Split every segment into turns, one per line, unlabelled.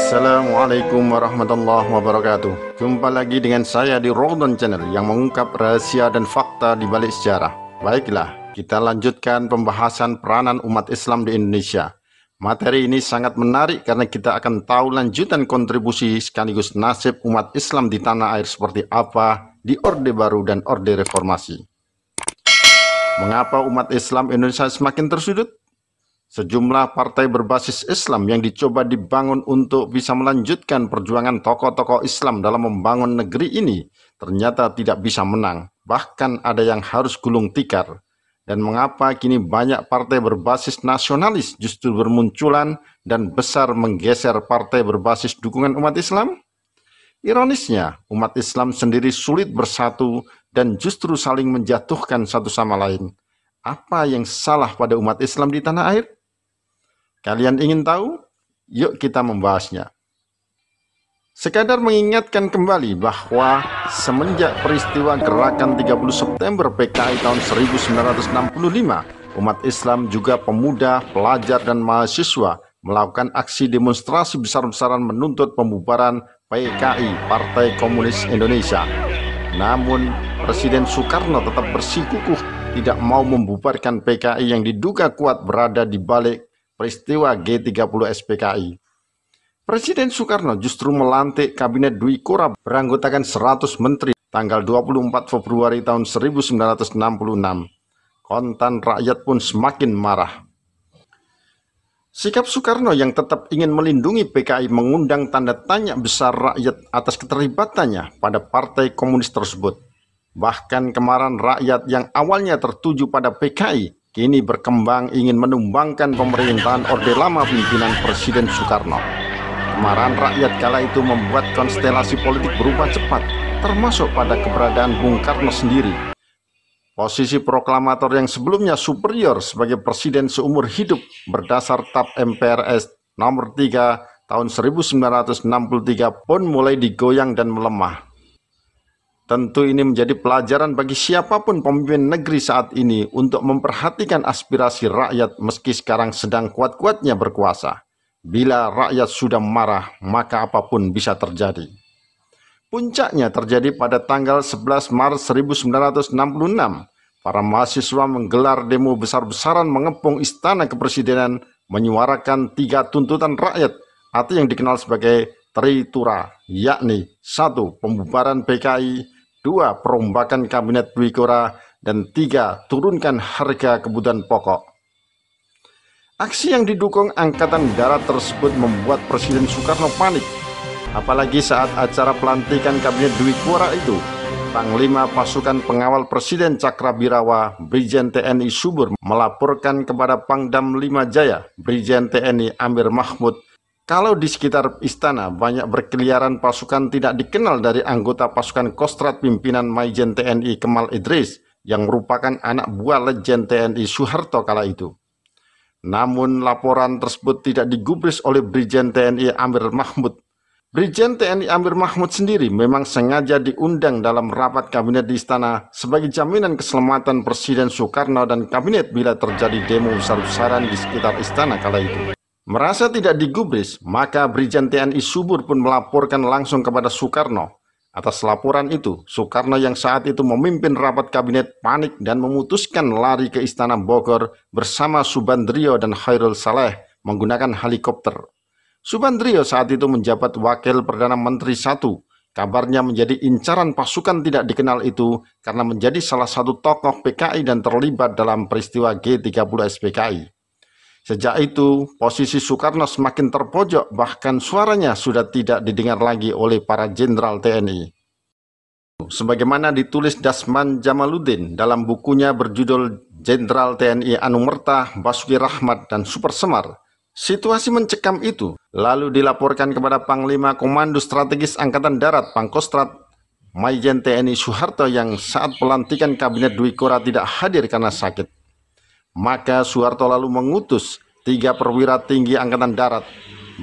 Assalamualaikum warahmatullahi wabarakatuh. Jumpa lagi dengan saya di Ramadan Channel yang mengungkap rahasia dan fakta di balik sejarah. Baiklah, kita lanjutkan pembahasan peranan umat Islam di Indonesia. Materi ini sangat menarik karena kita akan tahu lanjutan kontribusi sekaligus nasib umat Islam di tanah air seperti apa di Orde Baru dan Orde Reformasi. Mengapa umat Islam Indonesia semakin tersudut? Sejumlah partai berbasis Islam yang dicoba dibangun untuk bisa melanjutkan perjuangan tokoh-tokoh Islam dalam membangun negeri ini ternyata tidak bisa menang, bahkan ada yang harus gulung tikar. Dan mengapa kini banyak partai berbasis nasionalis justru bermunculan dan besar menggeser partai berbasis dukungan umat Islam? Ironisnya, umat Islam sendiri sulit bersatu dan justru saling menjatuhkan satu sama lain. Apa yang salah pada umat Islam di tanah air? Kalian ingin tahu? Yuk kita membahasnya. Sekadar mengingatkan kembali bahwa semenjak peristiwa gerakan 30 September PKI tahun 1965, umat Islam juga pemuda, pelajar, dan mahasiswa melakukan aksi demonstrasi besar-besaran menuntut pembubaran PKI, Partai Komunis Indonesia. Namun, Presiden Soekarno tetap bersikukuh tidak mau membubarkan PKI yang diduga kuat berada di balik peristiwa G30 SPKI. Presiden Soekarno justru melantik Kabinet Dwi Kora beranggotakan 100 menteri tanggal 24 Februari tahun 1966. Kontan rakyat pun semakin marah. Sikap Soekarno yang tetap ingin melindungi PKI mengundang tanda tanya besar rakyat atas keterlibatannya pada Partai Komunis tersebut. Bahkan kemarahan rakyat yang awalnya tertuju pada PKI kini berkembang ingin menumbangkan pemerintahan Orde Lama pimpinan Presiden Soekarno. Kemarahan rakyat kala itu membuat konstelasi politik berubah cepat, termasuk pada keberadaan Bung Karno sendiri. Posisi proklamator yang sebelumnya superior sebagai presiden seumur hidup berdasar TAP MPRS nomor 3 tahun 1963 pun mulai digoyang dan melemah. Tentu ini menjadi pelajaran bagi siapapun pemimpin negeri saat ini untuk memperhatikan aspirasi rakyat meski sekarang sedang kuat-kuatnya berkuasa. Bila rakyat sudah marah, maka apapun bisa terjadi. Puncaknya terjadi pada tanggal 11 Maret 1966. Para mahasiswa menggelar demo besar-besaran mengepung Istana Kepresidenan menyuarakan 3 tuntutan rakyat atau yang dikenal sebagai Tritura, yakni 1. Pembubaran PKI, 2. Perombakan Kabinet Dwi Kora, dan 3. Turunkan harga kebutuhan pokok. Aksi yang didukung Angkatan Darat tersebut membuat Presiden Soekarno panik. Apalagi saat acara pelantikan Kabinet Dwi Kora itu, Panglima Pasukan Pengawal Presiden Cakrabirawa, Brigjen TNI Subur, melaporkan kepada Pangdam 5 Jaya, Brigjen TNI Amir Mahmud, kalau di sekitar istana banyak berkeliaran pasukan tidak dikenal dari anggota pasukan Kostrad pimpinan Maijen TNI Kemal Idris yang merupakan anak buah Letjen TNI Soeharto kala itu. Namun laporan tersebut tidak digubris oleh Brigjen TNI Amir Mahmud. Brigjen TNI Amir Mahmud sendiri memang sengaja diundang dalam rapat kabinet di istana sebagai jaminan keselamatan Presiden Soekarno dan kabinet bila terjadi demo besar-besaran di sekitar istana kala itu. Merasa tidak digubris, maka Brigjen TNI Subur pun melaporkan langsung kepada Soekarno. Atas laporan itu, Soekarno yang saat itu memimpin rapat kabinet panik dan memutuskan lari ke Istana Bogor bersama Subandrio dan Khairul Saleh menggunakan helikopter. Subandrio saat itu menjabat Wakil Perdana Menteri I. Kabarnya menjadi incaran pasukan tidak dikenal itu karena menjadi salah satu tokoh PKI dan terlibat dalam peristiwa G30 SPKI. Sejak itu, posisi Soekarno semakin terpojok, bahkan suaranya sudah tidak didengar lagi oleh para jenderal TNI. Sebagaimana ditulis Dasman Jamaluddin dalam bukunya berjudul Jenderal TNI Anumerta, Basuki Rahmat, dan Super Semar, situasi mencekam itu lalu dilaporkan kepada Panglima Komando Strategis Angkatan Darat Pangkostrat, Maijen TNI Soeharto yang saat pelantikan Kabinet Dwi Kora tidak hadir karena sakit. Maka Soeharto lalu mengutus 3 perwira tinggi Angkatan Darat,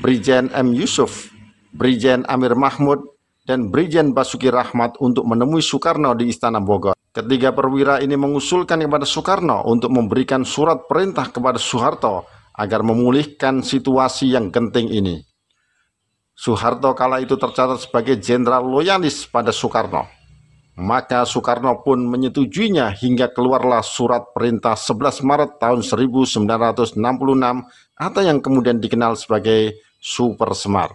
Brigjen M. Yusuf, Brigjen Amir Mahmud, dan Brigjen Basuki Rahmat untuk menemui Soekarno di Istana Bogor. Ketiga perwira ini mengusulkan kepada Soekarno untuk memberikan surat perintah kepada Soeharto agar memulihkan situasi yang genting ini. Soeharto kala itu tercatat sebagai jenderal loyalis pada Soekarno. Maka Soekarno pun menyetujuinya hingga keluarlah surat perintah 11 Maret tahun 1966 atau yang kemudian dikenal sebagai Super Semar.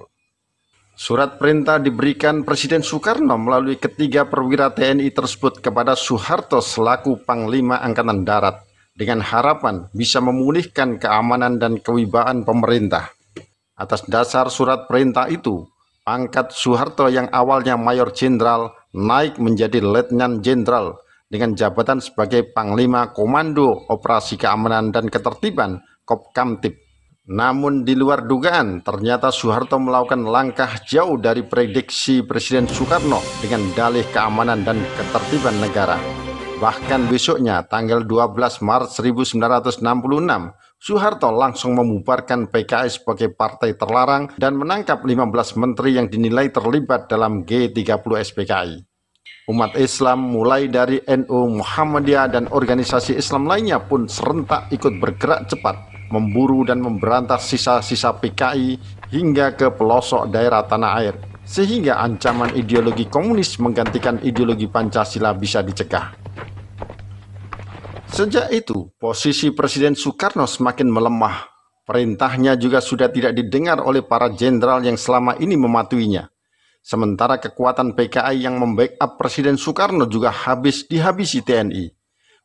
Surat perintah diberikan Presiden Soekarno melalui ketiga perwira TNI tersebut kepada Soeharto selaku Panglima Angkatan Darat dengan harapan bisa memulihkan keamanan dan kewibawaan pemerintah. Atas dasar surat perintah itu, pangkat Soeharto yang awalnya Mayor Jenderal naik menjadi Letnan Jenderal dengan jabatan sebagai Panglima Komando Operasi Keamanan dan Ketertiban Kopkamtib. Namun di luar dugaan, ternyata Soeharto melakukan langkah jauh dari prediksi Presiden Soekarno dengan dalih keamanan dan ketertiban negara. Bahkan besoknya, tanggal 12 Maret 1966, Soeharto langsung membubarkan PKI sebagai partai terlarang dan menangkap 15 menteri yang dinilai terlibat dalam G30 SPKI. Umat Islam mulai dari NU, Muhammadiyah, dan organisasi Islam lainnya pun serentak ikut bergerak cepat memburu dan memberantas sisa-sisa PKI hingga ke pelosok daerah tanah air, sehingga ancaman ideologi komunis menggantikan ideologi Pancasila bisa dicegah. Sejak itu, posisi Presiden Soekarno semakin melemah. Perintahnya juga sudah tidak didengar oleh para jenderal yang selama ini mematuhinya. Sementara kekuatan PKI yang membackup Presiden Soekarno juga dihabisi TNI.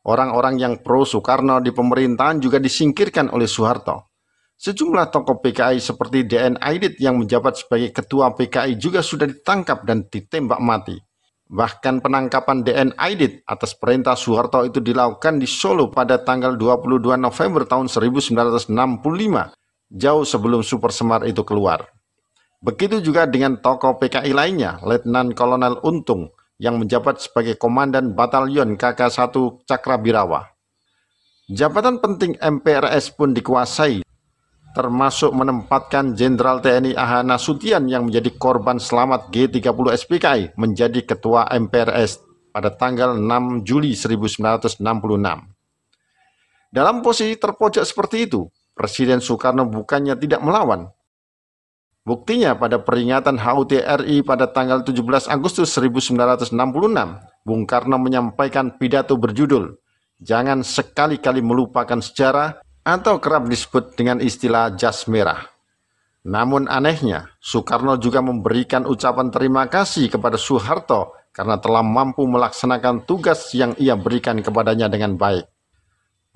Orang-orang yang pro Soekarno di pemerintahan juga disingkirkan oleh Soeharto. Sejumlah tokoh PKI seperti DN Aidit yang menjabat sebagai ketua PKI juga sudah ditangkap dan ditembak mati. Bahkan penangkapan DN Aidit atas perintah Soeharto itu dilakukan di Solo pada tanggal 22 November tahun 1965, jauh sebelum Super Semar itu keluar. Begitu juga dengan tokoh PKI lainnya, Letnan Kolonel Untung, yang menjabat sebagai Komandan Batalion KK1 Cakrabirawa. Jabatan penting MPRS pun dikuasai, termasuk menempatkan Jenderal TNI AH Nasution yang menjadi korban selamat G30 SPKI menjadi Ketua MPRS pada tanggal 6 Juli 1966. Dalam posisi terpojok seperti itu, Presiden Soekarno bukannya tidak melawan. Buktinya pada peringatan HUT RI pada tanggal 17 Agustus 1966, Bung Karno menyampaikan pidato berjudul "Jangan sekali-kali melupakan sejarah" atau kerap disebut dengan istilah jas merah. Namun anehnya, Soekarno juga memberikan ucapan terima kasih kepada Soeharto karena telah mampu melaksanakan tugas yang ia berikan kepadanya dengan baik.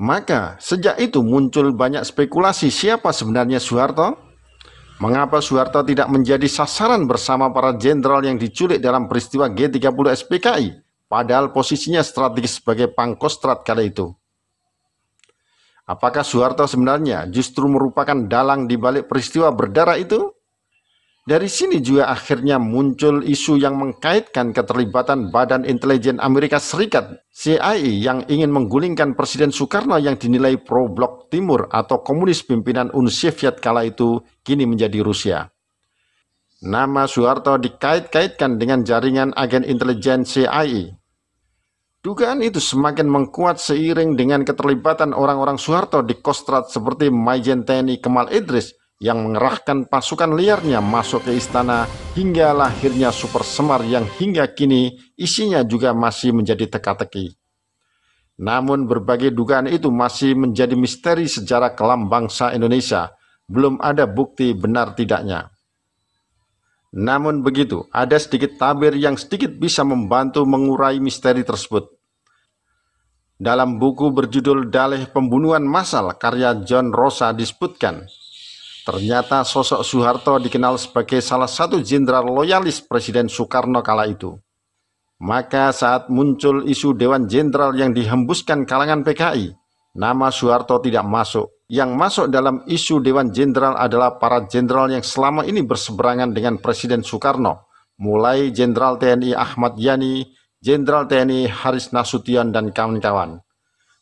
Maka sejak itu muncul banyak spekulasi siapa sebenarnya Soeharto? Mengapa Soeharto tidak menjadi sasaran bersama para jenderal yang diculik dalam peristiwa G30 SPKI, padahal posisinya strategis sebagai Pangkostrat kala itu? Apakah Soeharto sebenarnya justru merupakan dalang di balik peristiwa berdarah itu? Dari sini juga akhirnya muncul isu yang mengkaitkan keterlibatan Badan Intelijen Amerika Serikat CIA yang ingin menggulingkan Presiden Soekarno yang dinilai pro-blok timur atau komunis pimpinan Uni Soviet kala itu kini menjadi Rusia. Nama Soeharto dikait-kaitkan dengan jaringan agen intelijen CIA. Dugaan itu semakin mengkuat seiring dengan keterlibatan orang-orang Soeharto di Kostrad seperti Majen TNI Kemal Idris yang mengerahkan pasukan liarnya masuk ke istana hingga lahirnya Super Semar yang hingga kini isinya juga masih menjadi teka-teki. Namun berbagai dugaan itu masih menjadi misteri sejarah kelam bangsa Indonesia, belum ada bukti benar tidaknya. Namun begitu, ada sedikit tabir yang sedikit bisa membantu mengurai misteri tersebut. Dalam buku berjudul Dalih Pembunuhan Massal karya John Rosa disebutkan, ternyata sosok Soeharto dikenal sebagai salah satu jenderal loyalis Presiden Soekarno kala itu. Maka saat muncul isu Dewan Jenderal yang dihembuskan kalangan PKI, nama Soeharto tidak masuk. Yang masuk dalam isu Dewan Jenderal adalah para jenderal yang selama ini berseberangan dengan Presiden Soekarno, mulai Jenderal TNI Ahmad Yani, Jenderal TNI Haris Nasution, dan kawan-kawan.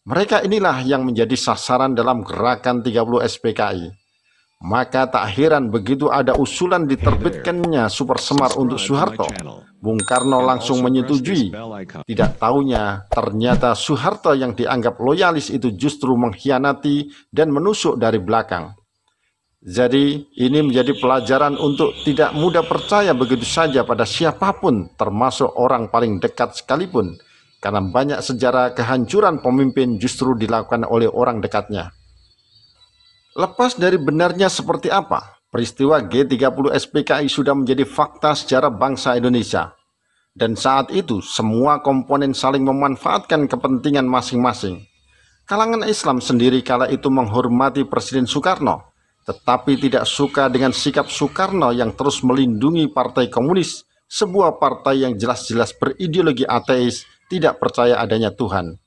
Mereka inilah yang menjadi sasaran dalam gerakan 30 SPKI. Maka tak heran begitu ada usulan diterbitkannya Super Semar untuk Soeharto, Bung Karno langsung menyetujui. Tidak taunya ternyata Soeharto yang dianggap loyalis itu justru mengkhianati dan menusuk dari belakang. Jadi, ini menjadi pelajaran untuk tidak mudah percaya begitu saja pada siapapun, termasuk orang paling dekat sekalipun, karena banyak sejarah kehancuran pemimpin justru dilakukan oleh orang dekatnya. Lepas dari benarnya seperti apa, peristiwa G30 SPKI sudah menjadi fakta sejarah bangsa Indonesia. Dan saat itu, semua komponen saling memanfaatkan kepentingan masing-masing. Kalangan Islam sendiri kala itu menghormati Presiden Soekarno, tetapi tidak suka dengan sikap Soekarno yang terus melindungi Partai Komunis, sebuah partai yang jelas-jelas berideologi ateis, tidak percaya adanya Tuhan.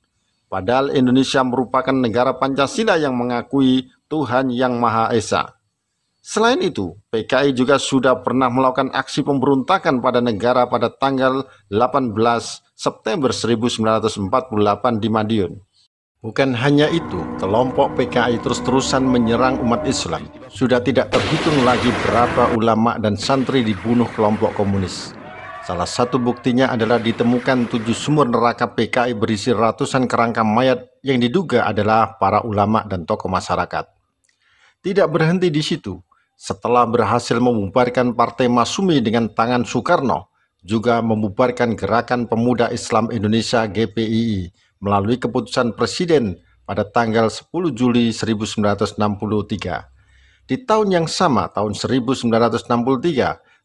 Padahal Indonesia merupakan negara Pancasila yang mengakui Tuhan Yang Maha Esa. Selain itu, PKI juga sudah pernah melakukan aksi pemberontakan pada negara pada tanggal 18 September 1948 di Madiun. Bukan hanya itu, kelompok PKI terus-terusan menyerang umat Islam. Sudah tidak terhitung lagi berapa ulama dan santri dibunuh kelompok komunis. Salah satu buktinya adalah ditemukan 7 sumur neraka PKI berisi ratusan kerangka mayat yang diduga adalah para ulama dan tokoh masyarakat. Tidak berhenti di situ. Setelah berhasil membubarkan Partai Masyumi dengan tangan Soekarno, juga membubarkan Gerakan Pemuda Islam Indonesia GPII melalui keputusan Presiden pada tanggal 10 Juli 1963. Di tahun yang sama, tahun 1963,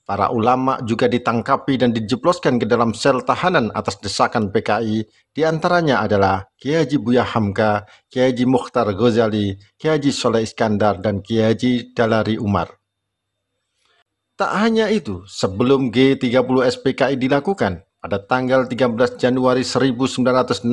para ulama juga ditangkapi dan dijebloskan ke dalam sel tahanan atas desakan PKI, diantaranya adalah Kiai Haji Buya Hamka, Kiai Haji Mukhtar Ghazali, Kiai Haji Soleh Iskandar, dan Kiai Haji Dalari Umar. Tak hanya itu, sebelum G30 SPKI dilakukan, pada tanggal 13 Januari 1965,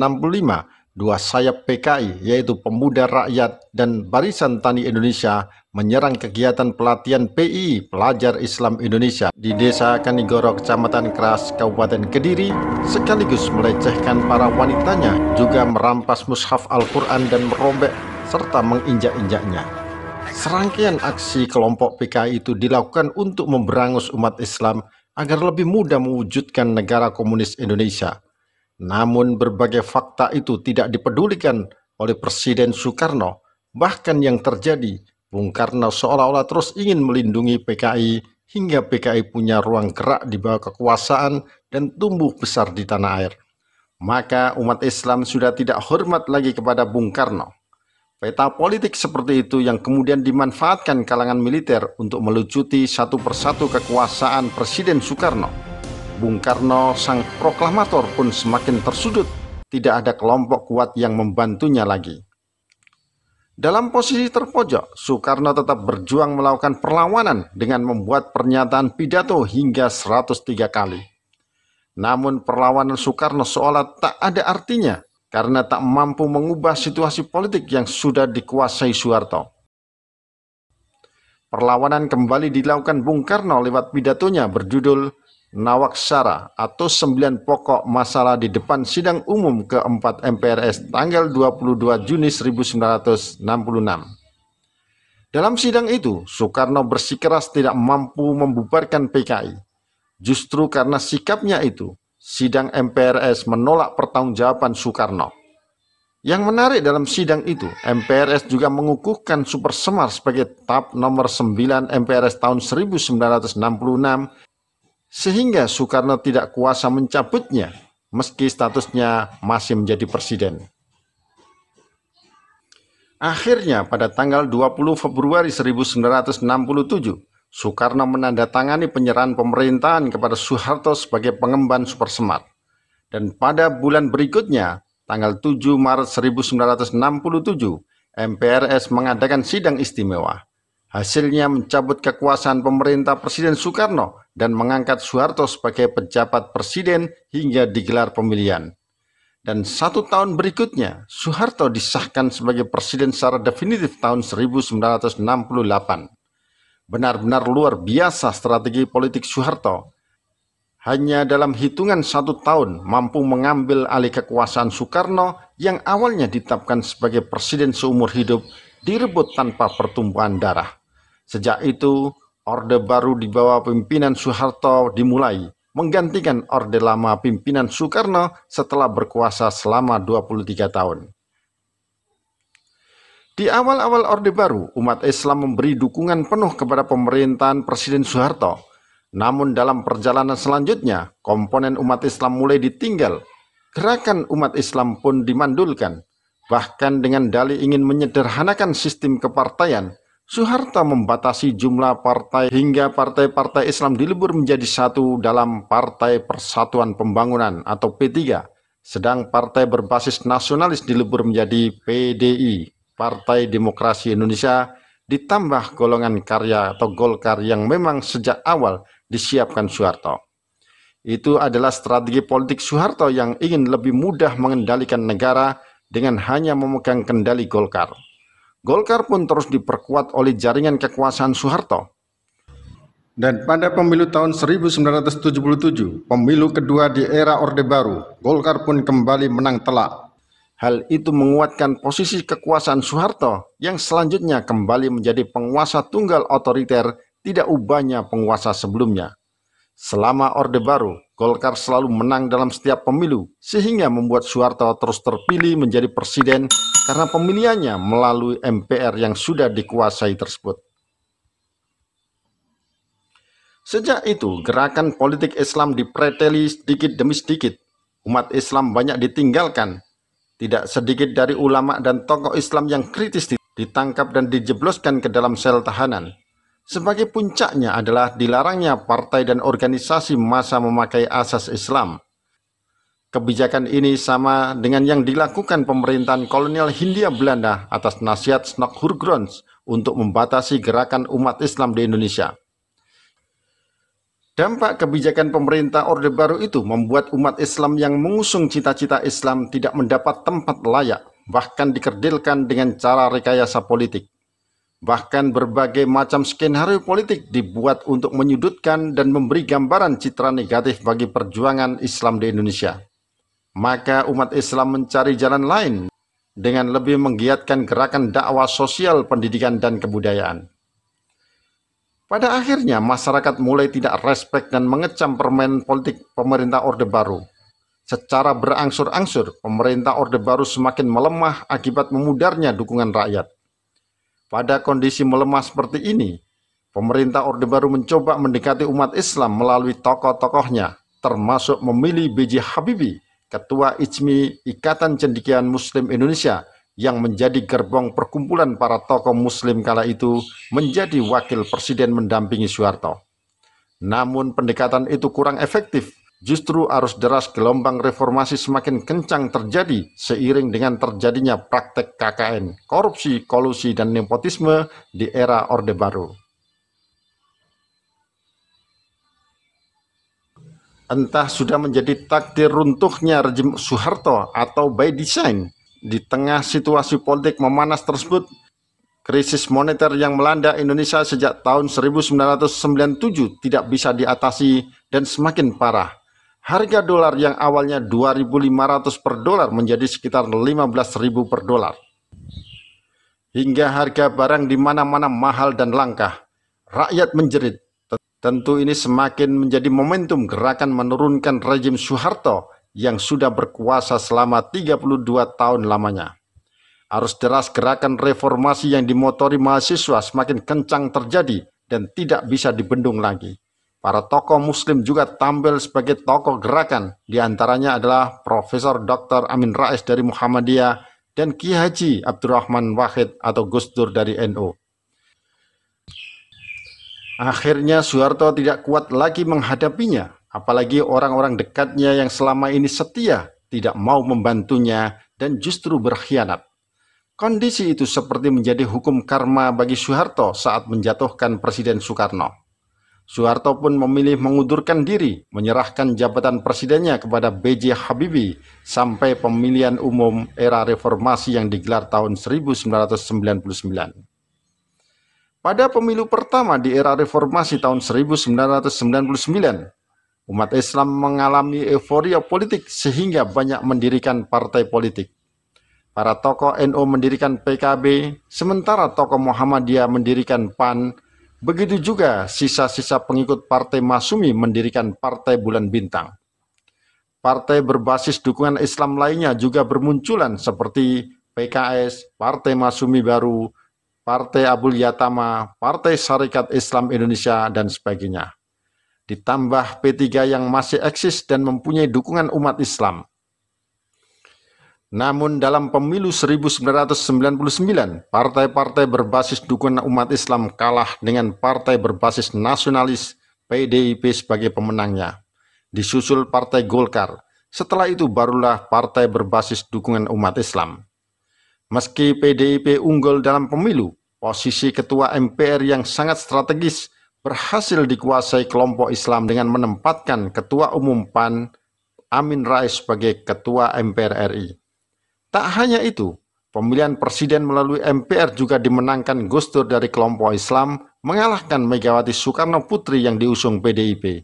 dua sayap PKI, yaitu Pemuda Rakyat dan Barisan Tani Indonesia, menyerang kegiatan pelatihan PII Pelajar Islam Indonesia di Desa Kanigoro, Kecamatan Keras, Kabupaten Kediri, sekaligus melecehkan para wanitanya, juga merampas mushaf Al-Quran dan merobek serta menginjak-injaknya. Serangkaian aksi kelompok PKI itu dilakukan untuk memberangus umat Islam agar lebih mudah mewujudkan negara komunis Indonesia. Namun berbagai fakta itu tidak dipedulikan oleh Presiden Soekarno. Bahkan yang terjadi, Bung Karno seolah-olah terus ingin melindungi PKI hingga PKI punya ruang gerak di bawah kekuasaan dan tumbuh besar di tanah air. Maka umat Islam sudah tidak hormat lagi kepada Bung Karno. Peta politik seperti itu yang kemudian dimanfaatkan kalangan militer untuk melucuti satu persatu kekuasaan Presiden Soekarno. Bung Karno, sang proklamator, pun semakin tersudut. Tidak ada kelompok kuat yang membantunya lagi. Dalam posisi terpojok, Soekarno tetap berjuang melakukan perlawanan dengan membuat pernyataan pidato hingga 103 kali. Namun perlawanan Soekarno seolah tak ada artinya, karena tak mampu mengubah situasi politik yang sudah dikuasai Soeharto. Perlawanan kembali dilakukan Bung Karno lewat pidatonya berjudul Nawaksara atau 9 pokok masalah di depan sidang umum keempat MPRS tanggal 22 Juni 1966. Dalam sidang itu, Soekarno bersikeras tidak mampu membubarkan PKI. Justru karena sikapnya itu, sidang MPRS menolak pertanggungjawaban Soekarno. Yang menarik dalam sidang itu, MPRS juga mengukuhkan Super Semar sebagai TAP nomor 9 MPRS tahun 1966, sehingga Soekarno tidak kuasa mencabutnya, meski statusnya masih menjadi presiden. Akhirnya, pada tanggal 20 Februari 1967, Soekarno menandatangani penyerahan pemerintahan kepada Soeharto sebagai pengemban Super Semar. Dan pada bulan berikutnya, tanggal 7 Maret 1967, MPRS mengadakan sidang istimewa. Hasilnya mencabut kekuasaan pemerintah Presiden Soekarno dan mengangkat Soeharto sebagai pejabat presiden hingga digelar pemilihan. Dan 1 tahun berikutnya, Soeharto disahkan sebagai presiden secara definitif tahun 1968. Benar-benar luar biasa strategi politik Soeharto. Hanya dalam hitungan 1 tahun mampu mengambil alih kekuasaan Soekarno yang awalnya ditetapkan sebagai presiden seumur hidup, direbut tanpa pertumpahan darah. Sejak itu, Orde Baru di bawah pimpinan Soeharto dimulai, menggantikan Orde Lama pimpinan Soekarno setelah berkuasa selama 23 tahun. Di awal-awal Orde Baru, umat Islam memberi dukungan penuh kepada pemerintahan Presiden Soeharto. Namun dalam perjalanan selanjutnya, komponen umat Islam mulai ditinggal. Gerakan umat Islam pun dimandulkan. Bahkan dengan dalih ingin menyederhanakan sistem kepartaian, Soeharto membatasi jumlah partai hingga partai-partai Islam dilebur menjadi satu dalam Partai Persatuan Pembangunan atau P3, sedang partai berbasis nasionalis dilebur menjadi PDI, Partai Demokrasi Indonesia, ditambah golongan karya atau Golkar yang memang sejak awal disiapkan Soeharto. Itu adalah strategi politik Soeharto yang ingin lebih mudah mengendalikan negara dengan hanya memegang kendali Golkar. Golkar pun terus diperkuat oleh jaringan kekuasaan Soeharto. Dan pada pemilu tahun 1977, pemilu kedua di era Orde Baru, Golkar pun kembali menang telak. Hal itu menguatkan posisi kekuasaan Soeharto yang selanjutnya kembali menjadi penguasa tunggal otoriter, tidak ubahnya penguasa sebelumnya. Selama Orde Baru, Golkar selalu menang dalam setiap pemilu, sehingga membuat Soeharto terus terpilih menjadi presiden karena pemilihannya melalui MPR yang sudah dikuasai tersebut. Sejak itu, gerakan politik Islam dipreteli sedikit demi sedikit. Umat Islam banyak ditinggalkan. Tidak sedikit dari ulama dan tokoh Islam yang kritis ditangkap dan dijebloskan ke dalam sel tahanan. Sebagai puncaknya adalah dilarangnya partai dan organisasi massa memakai asas Islam. Kebijakan ini sama dengan yang dilakukan pemerintahan kolonial Hindia Belanda atas nasihat Snok-Hurgrons untuk membatasi gerakan umat Islam di Indonesia. Dampak kebijakan pemerintah Orde Baru itu membuat umat Islam yang mengusung cita-cita Islam tidak mendapat tempat layak, bahkan dikerdilkan dengan cara rekayasa politik. Bahkan berbagai macam skenario politik dibuat untuk menyudutkan dan memberi gambaran citra negatif bagi perjuangan Islam di Indonesia. Maka umat Islam mencari jalan lain dengan lebih menggiatkan gerakan dakwah sosial, pendidikan, dan kebudayaan. Pada akhirnya masyarakat mulai tidak respek dan mengecam permainan politik pemerintah Orde Baru. Secara berangsur-angsur, pemerintah Orde Baru semakin melemah akibat memudarnya dukungan rakyat. Pada kondisi melemah seperti ini, pemerintah Orde Baru mencoba mendekati umat Islam melalui tokoh-tokohnya, termasuk memilih B.J. Habibie, Ketua ICMI Ikatan Cendekiawan Muslim Indonesia, yang menjadi gerbong perkumpulan para tokoh Muslim kala itu, menjadi wakil presiden mendampingi Soeharto. Namun pendekatan itu kurang efektif. Justru arus deras gelombang reformasi semakin kencang terjadi seiring dengan terjadinya praktek KKN, korupsi, kolusi, dan nepotisme di era Orde Baru. Entah sudah menjadi takdir runtuhnya rejim Soeharto atau by design, di tengah situasi politik memanas tersebut, krisis moneter yang melanda Indonesia sejak tahun 1997 tidak bisa diatasi dan semakin parah. Harga dolar yang awalnya 2.500 per dolar menjadi sekitar 15.000 per dolar. Hingga harga barang di mana-mana mahal dan langka. Rakyat menjerit. Tentu ini semakin menjadi momentum gerakan menurunkan rejim Soeharto yang sudah berkuasa selama 32 tahun lamanya. Arus deras gerakan reformasi yang dimotori mahasiswa semakin kencang terjadi dan tidak bisa dibendung lagi. Para tokoh Muslim juga tampil sebagai tokoh gerakan, diantaranya adalah Profesor Dr. Amin Rais dari Muhammadiyah dan Ki Haji Abdurrahman Wahid atau Gus Dur dari NU. Akhirnya Soeharto tidak kuat lagi menghadapinya. Apalagi orang-orang dekatnya yang selama ini setia tidak mau membantunya dan justru berkhianat. Kondisi itu seperti menjadi hukum karma bagi Soeharto saat menjatuhkan Presiden Soekarno. Soeharto pun memilih mengundurkan diri, menyerahkan jabatan presidennya kepada B.J. Habibie sampai pemilihan umum era reformasi yang digelar tahun 1999. Pada pemilu pertama di era reformasi tahun 1999, umat Islam mengalami euforia politik sehingga banyak mendirikan partai politik. Para tokoh NU mendirikan PKB, sementara tokoh Muhammadiyah mendirikan PAN. Begitu juga sisa-sisa pengikut Partai Masyumi mendirikan Partai Bulan Bintang. Partai berbasis dukungan Islam lainnya juga bermunculan seperti PKS, Partai Masyumi Baru, Partai Abul Yatama, Partai Syarikat Islam Indonesia, dan sebagainya. Ditambah P3 yang masih eksis dan mempunyai dukungan umat Islam. Namun dalam pemilu 1999, partai-partai berbasis dukungan umat Islam kalah dengan partai berbasis nasionalis PDIP sebagai pemenangnya. Disusul Partai Golkar. Setelah itu barulah partai berbasis dukungan umat Islam. Meski PDIP unggul dalam pemilu, posisi ketua MPR yang sangat strategis berhasil dikuasai kelompok Islam dengan menempatkan Ketua Umum PAN Amin Rais sebagai Ketua MPR RI. Tak hanya itu, pemilihan presiden melalui MPR juga dimenangkan Gus Dur dari kelompok Islam, mengalahkan Megawati Soekarno Putri yang diusung PDIP.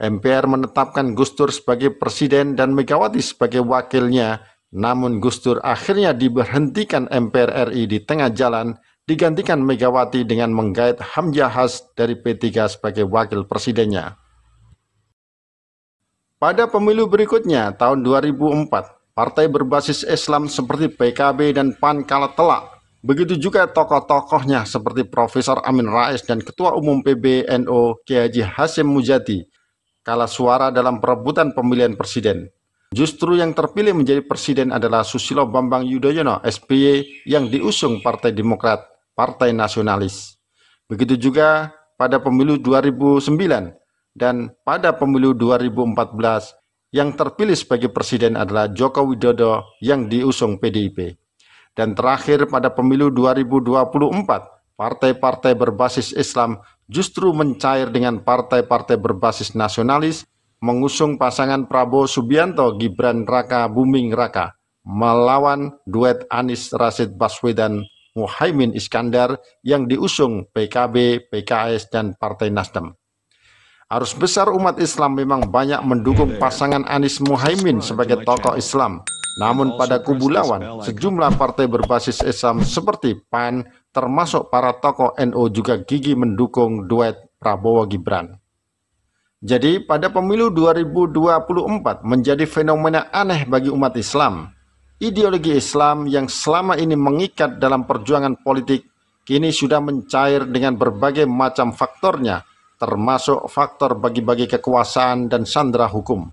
MPR menetapkan Gus Dur sebagai presiden dan Megawati sebagai wakilnya, namun Gus Dur akhirnya diberhentikan MPR RI di tengah jalan, digantikan Megawati dengan menggait Hamzahas dari P3 sebagai wakil presidennya. Pada pemilu berikutnya, tahun 2004, partai berbasis Islam seperti PKB dan PAN kalah telak. Begitu juga tokoh-tokohnya seperti Profesor Amin Rais dan Ketua Umum PBNU Kiai Haji Hasyim Muzadi kalah suara dalam perebutan pemilihan presiden. Justru yang terpilih menjadi presiden adalah Susilo Bambang Yudhoyono SBY yang diusung Partai Demokrat, Partai Nasionalis. Begitu juga pada pemilu 2009 dan pada pemilu 2014, yang terpilih sebagai presiden adalah Joko Widodo yang diusung PDIP. Dan terakhir pada pemilu 2024, partai-partai berbasis Islam justru mencair dengan partai-partai berbasis nasionalis mengusung pasangan Prabowo Subianto Gibran Raka Buming Raka melawan duet Anies Rashid Baswedan Muhaimin Iskandar yang diusung PKB, PKS, dan Partai Nasdem. Arus besar umat Islam memang banyak mendukung pasangan Anies Muhaimin sebagai tokoh Islam. Namun pada kubu lawan, sejumlah partai berbasis Islam seperti PAN, termasuk para tokoh NU juga gigih mendukung duet Prabowo Gibran. Jadi pada pemilu 2024 menjadi fenomena aneh bagi umat Islam. Ideologi Islam yang selama ini mengikat dalam perjuangan politik, kini sudah mencair dengan berbagai macam faktornya, termasuk faktor bagi-bagi kekuasaan dan sandera hukum.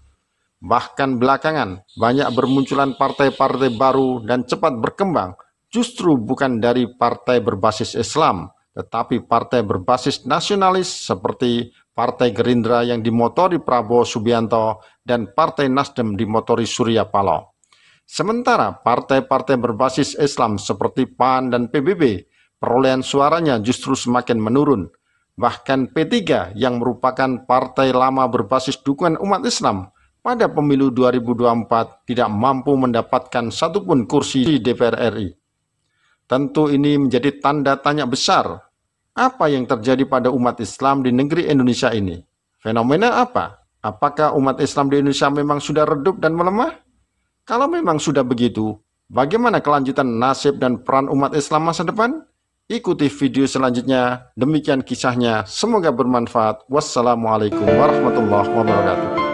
Bahkan belakangan, banyak bermunculan partai-partai baru dan cepat berkembang, justru bukan dari partai berbasis Islam, tetapi partai berbasis nasionalis seperti Partai Gerindra yang dimotori Prabowo Subianto dan Partai Nasdem dimotori Surya Paloh. Sementara partai-partai berbasis Islam seperti PAN dan PBB, perolehan suaranya justru semakin menurun. Bahkan P3 yang merupakan partai lama berbasis dukungan umat Islam pada pemilu 2024 tidak mampu mendapatkan satupun kursi di DPR RI. Tentu ini menjadi tanda tanya besar. Apa yang terjadi pada umat Islam di negeri Indonesia ini? Fenomena apa? Apakah umat Islam di Indonesia memang sudah redup dan melemah? Kalau memang sudah begitu, bagaimana kelanjutan nasib dan peran umat Islam masa depan? Ikuti video selanjutnya, demikian kisahnya, semoga bermanfaat. Wassalamualaikum warahmatullahi wabarakatuh.